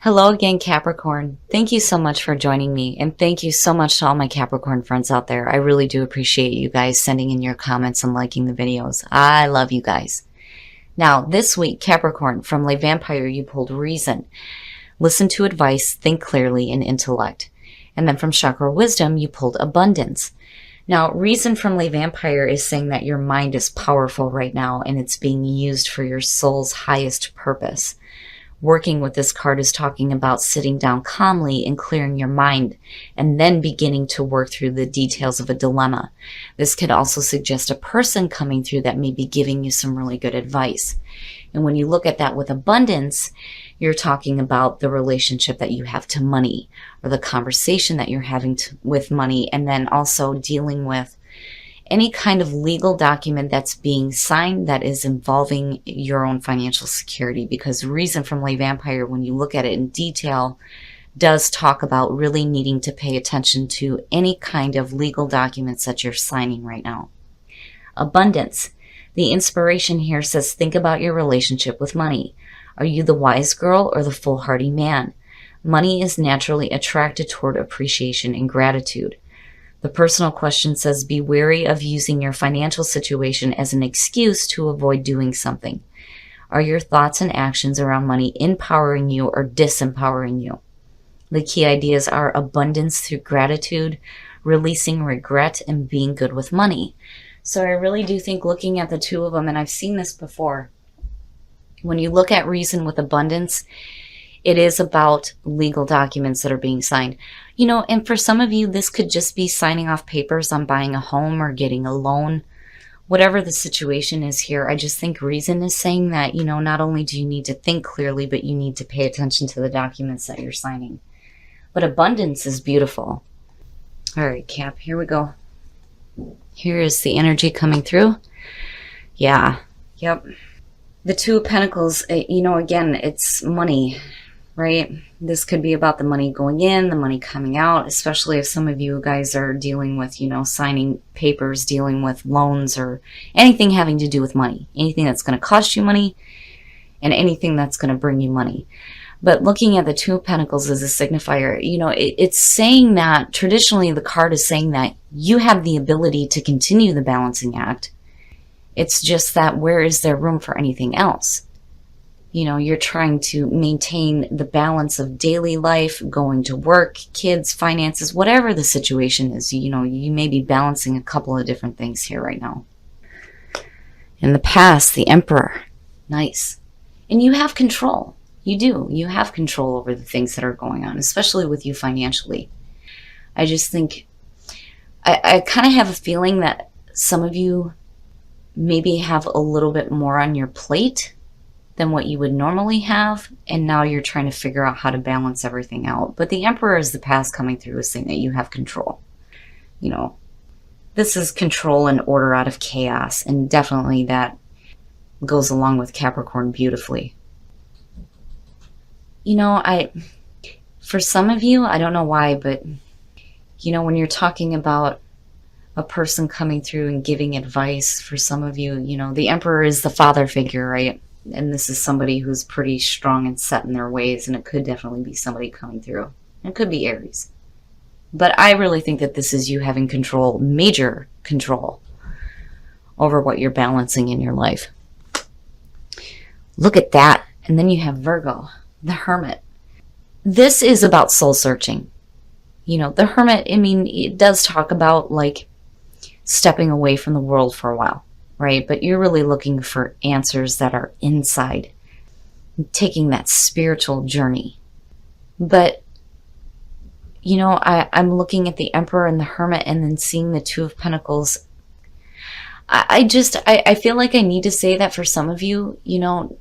Hello again, Capricorn. Thank you so much for joining me, and thank you so much to all my Capricorn friends out there. I really do appreciate you guys sending in your comments and liking the videos. I love you guys. Now, this week, Capricorn, from Le Vampire, you pulled Reason. Listen to advice, think clearly, and intellect. And then from Chakra Wisdom, you pulled Abundance. Now, Reason from Le Vampire is saying that your mind is powerful right now, and it's being used for your soul's highest purpose. Working with this card is talking about sitting down calmly and clearing your mind and then beginning to work through the details of a dilemma. This could also suggest a person coming through that may be giving you some really good advice. And when you look at that with abundance, you're talking about the relationship that you have to money or the conversation that you're having with money, and then also dealing with any kind of legal document that's being signed that is involving your own financial security, because Reason from Le Vampire, when you look at it in detail, does talk about really needing to pay attention to any kind of legal documents that you're signing right now. Abundance. The inspiration here says, think about your relationship with money. Are you the wise girl or the foolhardy man? Money is naturally attracted toward appreciation and gratitude. The personal question says, be wary of using your financial situation as an excuse to avoid doing something. Are your thoughts and actions around money empowering you or disempowering you? The key ideas are abundance through gratitude, releasing regret, and being good with money. So I really do think, looking at the two of them, and I've seen this before, when you look at Reason with abundance, it is about legal documents that are being signed. You know, and for some of you, this could just be signing off papers on buying a home or getting a loan. Whatever the situation is here, I just think Reason is saying that, you know, not only do you need to think clearly, but you need to pay attention to the documents that you're signing. But abundance is beautiful. All right, Cap, here we go. Here is the energy coming through. Yeah, yep. The Two of Pentacles, you know, again, it's money, right? This could be about the money going in, the money coming out, especially if some of you guys are dealing with, you know, signing papers, dealing with loans, or anything having to do with money. Anything that's going to cost you money and anything that's going to bring you money. But looking at the Two of Pentacles as a signifier, you know, it's saying that, traditionally the card is saying that you have the ability to continue the balancing act. It's just that, where is there room for anything else? You know, you're trying to maintain the balance of daily life, going to work, kids, finances, whatever the situation is. You know, you may be balancing a couple of different things here right now. In the past, the Emperor. Nice. And you have control. You do. You have control over the things that are going on, especially with you financially. I just think, I kind of have a feeling that some of you maybe have a little bit more on your plate than what you would normally have, and now you're trying to figure out how to balance everything out. But the Emperor is the past coming through, is saying that you have control. You know, this is control and order out of chaos, and definitely that goes along with Capricorn beautifully. You know, for some of you, I don't know why, but you know, when you're talking about a person coming through and giving advice, for some of you, you know, the Emperor is the father figure, right? And this is somebody who's pretty strong and set in their ways, and it could definitely be somebody coming through. It could be Aries. But I really think that this is you having control, major control, over what you're balancing in your life. Look at that. And then you have Virgo, the Hermit. This is about soul searching. You know, the Hermit, I mean, it does talk about like stepping away from the world for a while, right? But you're really looking for answers that are inside, taking that spiritual journey. But, you know, I'm looking at the Emperor and the Hermit, and then seeing the Two of Pentacles. I feel like I need to say that for some of you, you know,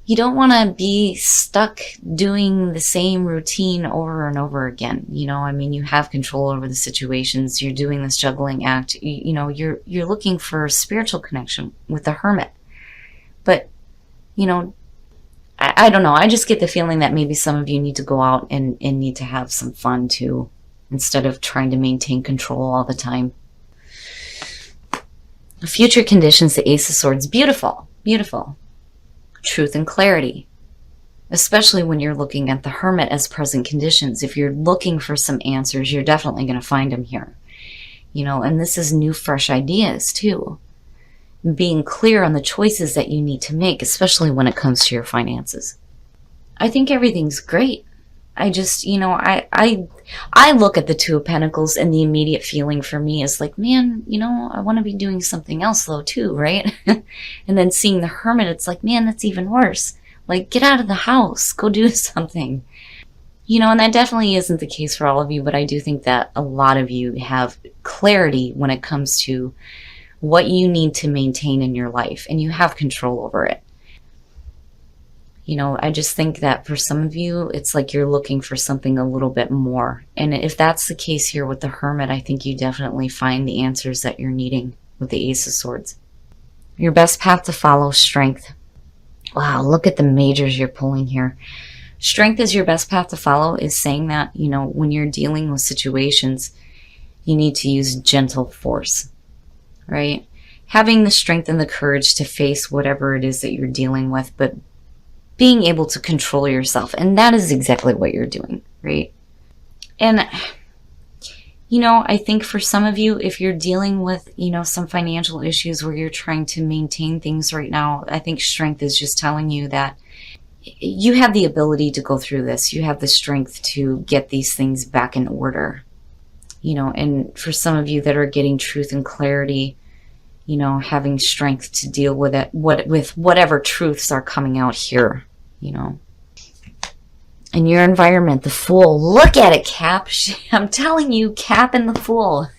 you don't want to be stuck doing the same routine over and over again. You know, I mean, you have control over the situations. You're doing this juggling act. You know, you're looking for a spiritual connection with the Hermit. But, you know, I don't know. I just get the feeling that maybe some of you need to go out and need to have some fun too, instead of trying to maintain control all the time. Future conditions, the Ace of Swords. Beautiful. Beautiful. Truth and clarity. especially when you're looking at the Hermit as present conditions. If you're looking for some answers, you're definitely going to find them here. And this is new, fresh ideas too. Being clear on the choices that you need to make, especially when it comes to your finances. I think everything's great. I just, I look at the Two of Pentacles, and the immediate feeling for me is like, man, I want to be doing something else though too, right? And then seeing the Hermit, it's like, man, that's even worse. Like, get out of the house, go do something. And that definitely isn't the case for all of you, but I do think that a lot of you have clarity when it comes to what you need to maintain in your life, and you have control over it. I just think that for some of you, it's like you're looking for something a little bit more. And if that's the case here with the Hermit, I think you definitely find the answers that you're needing with the Ace of Swords. Your best path to follow, strength. Wow, look at the majors you're pulling here. Strength is your best path to follow is saying that, when you're dealing with situations, you need to use gentle force, right? Having the strength and the courage to face whatever it is that you're dealing with, but being able to control yourself. And that is exactly what you're doing, right? And, I think for some of you, if you're dealing with, some financial issues where you're trying to maintain things right now, I think strength is just telling you that you have the ability to go through this. You have the strength to get these things back in order. And for some of you that are getting truth and clarity, having strength to deal with it, with whatever truths are coming out here, In your environment, the Fool. Look at it, Cap. I'm telling you, Cap and the Fool.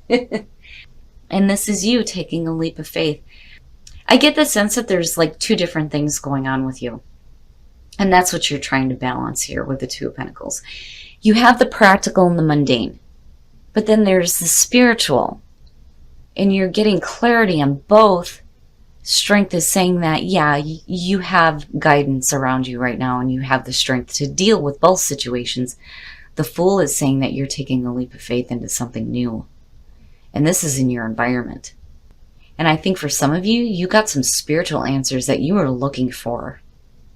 And this is you taking a leap of faith. I get the sense that there's like two different things going on with you. And that's what you're trying to balance here with the Two of Pentacles. You have the practical and the mundane. But then there's the spiritual. And you're getting clarity on both. Strength is saying that, yeah, you have guidance around you right now, and you have the strength to deal with both situations. The Fool is saying that you're taking a leap of faith into something new. And this is in your environment. And I think for some of you, you got some spiritual answers that you were looking for.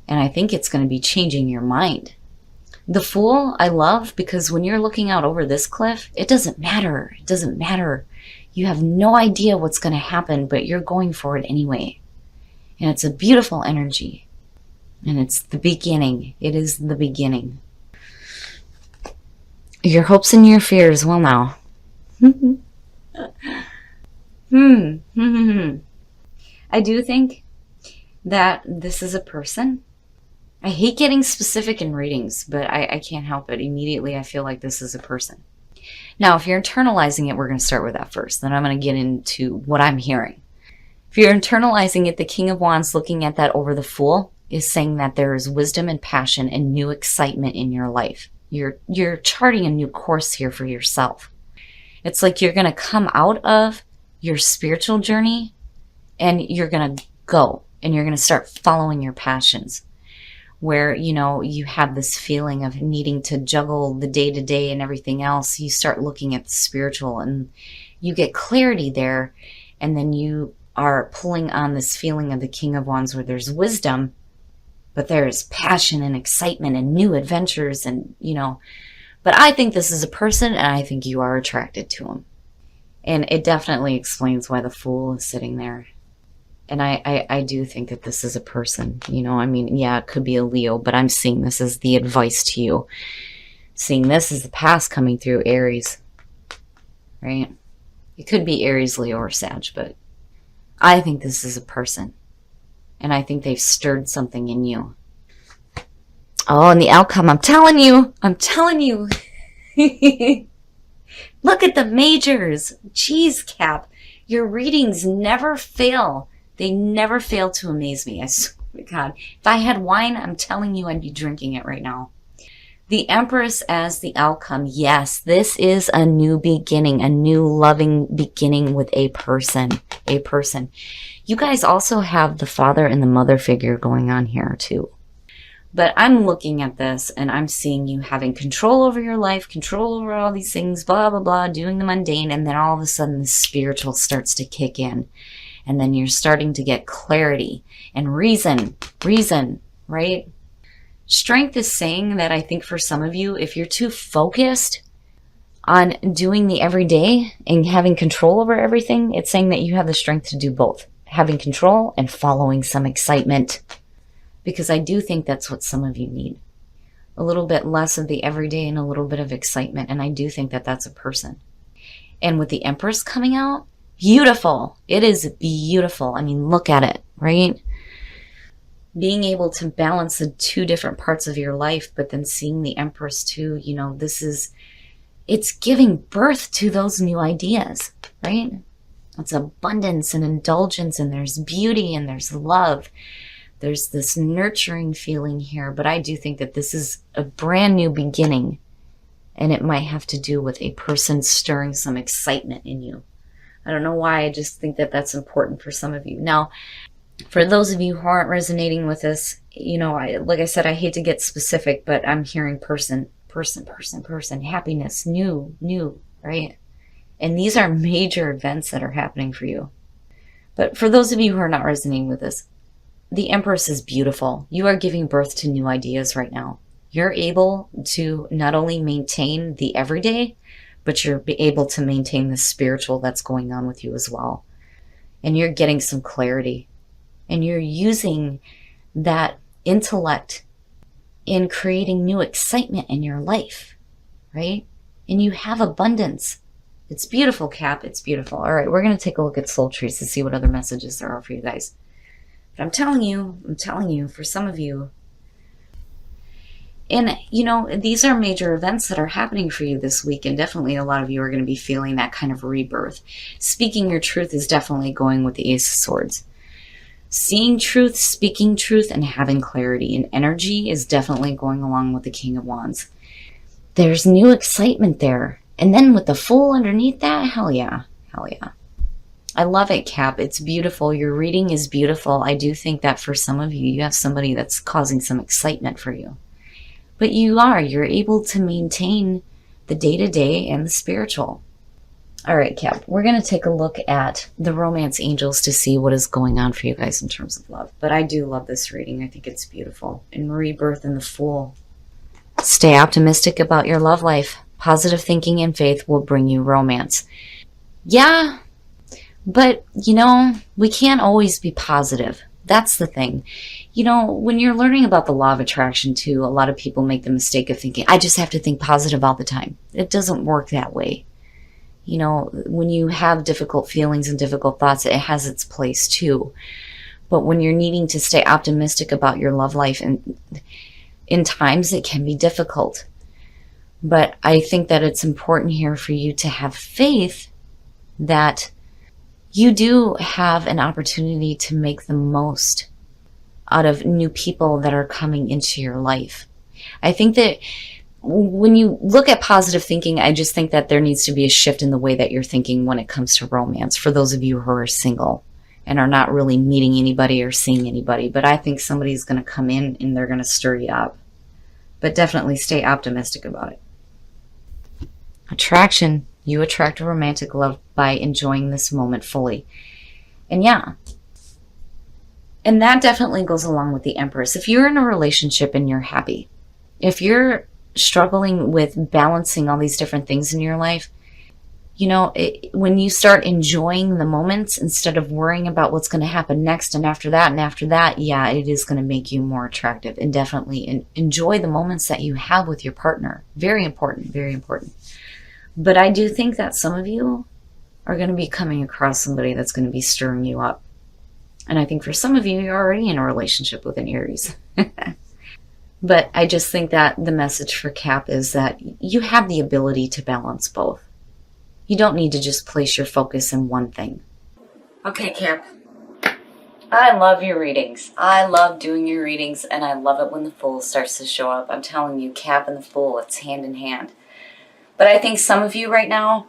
And I think it's going to be changing your mind. The Fool, I love, because when you're looking out over this cliff, it doesn't matter. It doesn't matter. You have no idea what's going to happen, but you're going for it anyway. And it's a beautiful energy. And it's the beginning. It is the beginning. Your hopes and your fears. Well, now. I do think that this is a person. I hate getting specific in readings, but I can't help it. Immediately, I feel like this is a person. Now, if you're internalizing it, we're going to start with that first. Then I'm going to get into what I'm hearing. If you're internalizing it, the King of Wands looking at that over the Fool is saying that there is wisdom and passion and new excitement in your life. You're charting a new course here for yourself. It's like you're going to come out of your spiritual journey and you're going to go and you're going to start following your passions. Where, you have this feeling of needing to juggle the day-to-day and everything else. You start looking at the spiritual and you get clarity there. And then you are pulling on this feeling of the King of Wands where there's wisdom, but there's passion and excitement and new adventures and, But I think this is a person and I think you are attracted to him. And it definitely explains why the Fool is sitting there. And I do think that this is a person, yeah, it could be a Leo, but I'm seeing this as the advice to you. Seeing this as the past coming through Aries, right? It could be Aries, Leo, or Sag, but I think this is a person. And I think they've stirred something in you. Oh, and the outcome, I'm telling you. Look at the majors. Jeez, Cap, your readings never fail. They never fail to amaze me. I swear to God. If I had wine, I'm telling you I'd be drinking it right now. The Empress as the outcome. Yes, this is a new beginning, a new loving beginning with a person. A person. You guys also have the father and the mother figure going on here too. But I'm looking at this and I'm seeing you having control over your life, control over all these things, blah, blah, blah, doing the mundane. And then all of a sudden the spiritual starts to kick in. And then you're starting to get clarity and reason, right? Strength is saying that I think for some of you, if you're too focused on doing the everyday and having control over everything, it's saying that you have the strength to do both. Having control and following some excitement. Because I do think that's what some of you need. A little bit less of the everyday and a little bit of excitement. And I do think that that's a person. And with the Empress coming out, beautiful. It is beautiful. I mean, look at it, right? Being able to balance the two different parts of your life, but then seeing the Empress too, you know, it's giving birth to those new ideas, right? It's abundance and indulgence, and there's beauty and there's love. There's this nurturing feeling here, but I do think that this is a brand new beginning, and it might have to do with a person stirring some excitement in you. I don't know why, I just think that that's important for some of you. Now, for those of you who aren't resonating with this, you know, like I said, I hate to get specific, but I'm hearing person, happiness, new, right? And these are major events that are happening for you. But for those of you who are not resonating with this, the Empress is beautiful. You are giving birth to new ideas right now. You're able to not only maintain the everyday, but you're able to maintain the spiritual that's going on with you as well. And you're getting some clarity. And you're using that intellect in creating new excitement in your life, right? And you have abundance. It's beautiful, Cap. It's beautiful. All right, we're going to take a look at soul trees to see what other messages there are for you guys. But I'm telling you, for some of you, and you know, these are major events that are happening for you this week, and definitely a lot of you are going to be feeling that kind of rebirth. Speaking your truth is definitely going with the Ace of Swords. Seeing truth, speaking truth, and having clarity and energy is definitely going along with the King of Wands. There's new excitement there. And then with the Fool underneath that, hell yeah. Hell yeah. I love it, Cap. It's beautiful. Your reading is beautiful. I do think that for some of you, you have somebody that's causing some excitement for you. But you're able to maintain the day-to-day and the spiritual. All right, Cap, we're going to take a look at the romance angels to see what is going on for you guys in terms of love. But I do love this reading. I think it's beautiful. And rebirth and the Fool. Stay optimistic about your love life. Positive thinking and faith will bring you romance. Yeah, but, you know, we can't always be positive. That's the thing. You know, when you're learning about the law of attraction too, a lot of people make the mistake of thinking, I just have to think positive all the time. It doesn't work that way. You know, when you have difficult feelings and difficult thoughts, it has its place too. But when you're needing to stay optimistic about your love life, and in times it can be difficult. But I think that it's important here for you to have faith that you do have an opportunity to make the most out of new people that are coming into your life. I think that when you look at positive thinking, I just think that there needs to be a shift in the way that you're thinking when it comes to romance. For those of you who are single and are not really meeting anybody or seeing anybody, but I think somebody's going to come in and they're going to stir you up. But definitely stay optimistic about it. Attraction. You attract a romantic love by enjoying this moment fully. And yeah. And that definitely goes along with the Empress. If you're in a relationship and you're happy, if you're struggling with balancing all these different things in your life, you know, when you start enjoying the moments instead of worrying about what's going to happen next and after that, yeah, it is going to make you more attractive. And definitely enjoy the moments that you have with your partner. Very important, very important. But I do think that some of you are going to be coming across somebody that's going to be stirring you up. And I think for some of you, you're already in a relationship with an Aries. But I just think that the message for Cap is that you have the ability to balance both. You don't need to just place your focus in one thing. Okay, Cap. I love your readings. I love doing your readings, and I love it when the Fool starts to show up. I'm telling you, Cap and the Fool, it's hand in hand. But I think some of you right now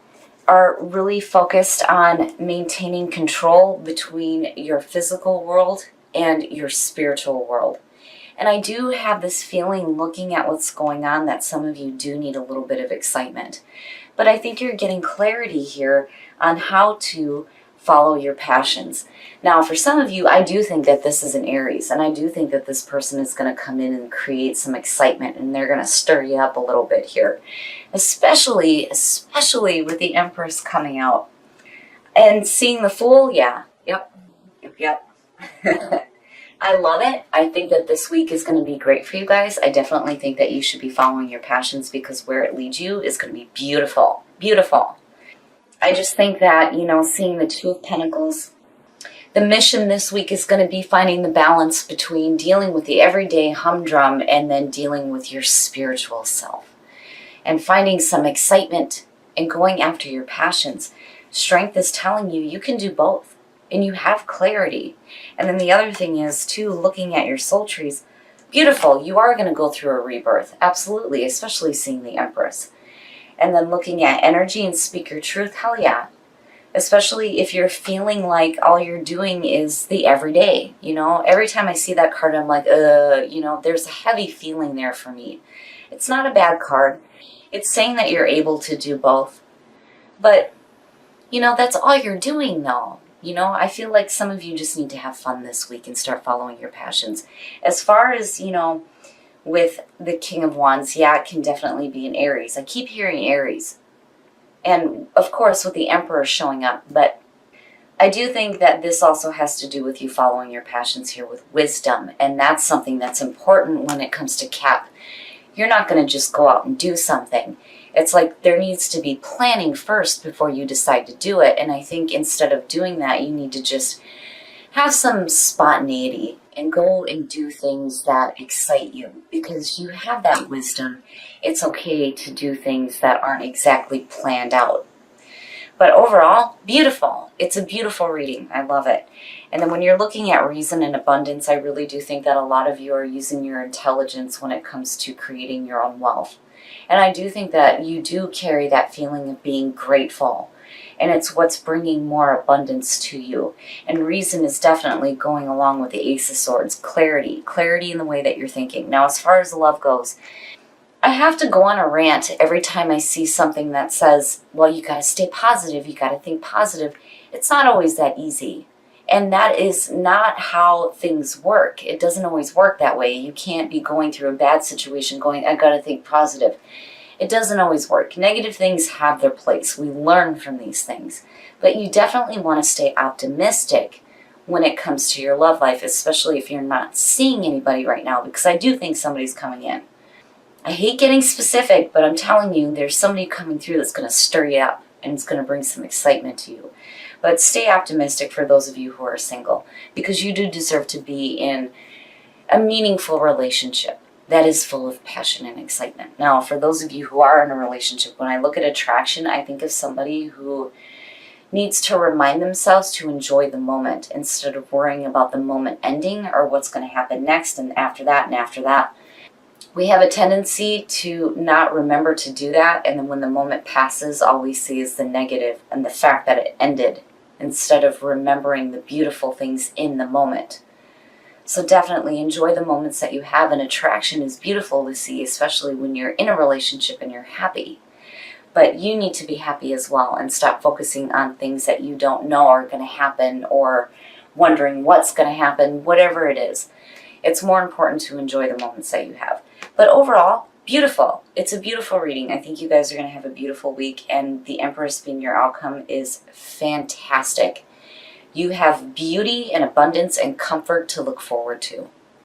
are really focused on maintaining control between your physical world and your spiritual world. And I do have this feeling, looking at what's going on, that some of you do need a little bit of excitement. But I think you're getting clarity here on how to follow your passions. Now, for some of you, I do think that this is an Aries, and I do think that this person is going to come in and create some excitement, and they're going to stir you up a little bit here, especially with the Empress coming out. And seeing the Fool, yeah, yep. I love it. I think that this week is going to be great for you guys. I definitely think that you should be following your passions, because where it leads you is going to be beautiful, beautiful. I just think that, you know, seeing the Two of Pentacles, the mission this week is going to be finding the balance between dealing with the everyday humdrum and then dealing with your spiritual self, and finding some excitement and going after your passions. Strength is telling you you can do both, and you have clarity. And then the other thing is, too, looking at your soul trees, beautiful, you are going to go through a rebirth, absolutely, especially seeing the Empress. And then looking at energy and speak your truth, hell yeah. Especially if you're feeling like all you're doing is the everyday, you know. Every time I see that card, I'm like, you know, there's a heavy feeling there for me. It's not a bad card. It's saying that you're able to do both. But, you know, that's all you're doing, though. You know, I feel like some of you just need to have fun this week and start following your passions. As far as, you know, with the King of Wands, yeah, it can definitely be an Aries. I keep hearing Aries. And, of course, with the Emperor showing up. But I do think that this also has to do with you following your passions here with wisdom. And that's something that's important when it comes to Cap. You're not going to just go out and do something. It's like there needs to be planning first before you decide to do it. And I think instead of doing that, you need to just have some spontaneity and go and do things that excite you, because you have that wisdom. It's okay to do things that aren't exactly planned out. But overall, beautiful. It's a beautiful reading. I love it. And then when you're looking at reason and abundance, I really do think that a lot of you are using your intelligence when it comes to creating your own wealth. And I do think that you do carry that feeling of being grateful. And it's what's bringing more abundance to you. And reason is definitely going along with the Ace of Swords. Clarity. Clarity in the way that you're thinking. Now, as far as love goes, I have to go on a rant every time I see something that says, well, you got to stay positive. You got to think positive. It's not always that easy. And that is not how things work. It doesn't always work that way. You can't be going through a bad situation going, I got to think positive. It doesn't always work. Negative things have their place. We learn from these things. But you definitely want to stay optimistic when it comes to your love life, especially if you're not seeing anybody right now, because I do think somebody's coming in. I hate getting specific, but I'm telling you, there's somebody coming through that's going to stir you up, and it's going to bring some excitement to you. But stay optimistic for those of you who are single, because you do deserve to be in a meaningful relationship that is full of passion and excitement. Now, for those of you who are in a relationship, when I look at attraction, I think of somebody who needs to remind themselves to enjoy the moment instead of worrying about the moment ending or what's going to happen next and after that and after that. We have a tendency to not remember to do that, and then when the moment passes, all we see is the negative and the fact that it ended, instead of remembering the beautiful things in the moment. So definitely enjoy the moments that you have, and attraction is beautiful to see, especially when you're in a relationship and you're happy. But you need to be happy as well, and stop focusing on things that you don't know are going to happen, or wondering what's going to happen, whatever it is. It's more important to enjoy the moments that you have. But overall, beautiful. It's a beautiful reading. I think you guys are going to have a beautiful week, and the Empress being your outcome is fantastic. You have beauty and abundance and comfort to look forward to.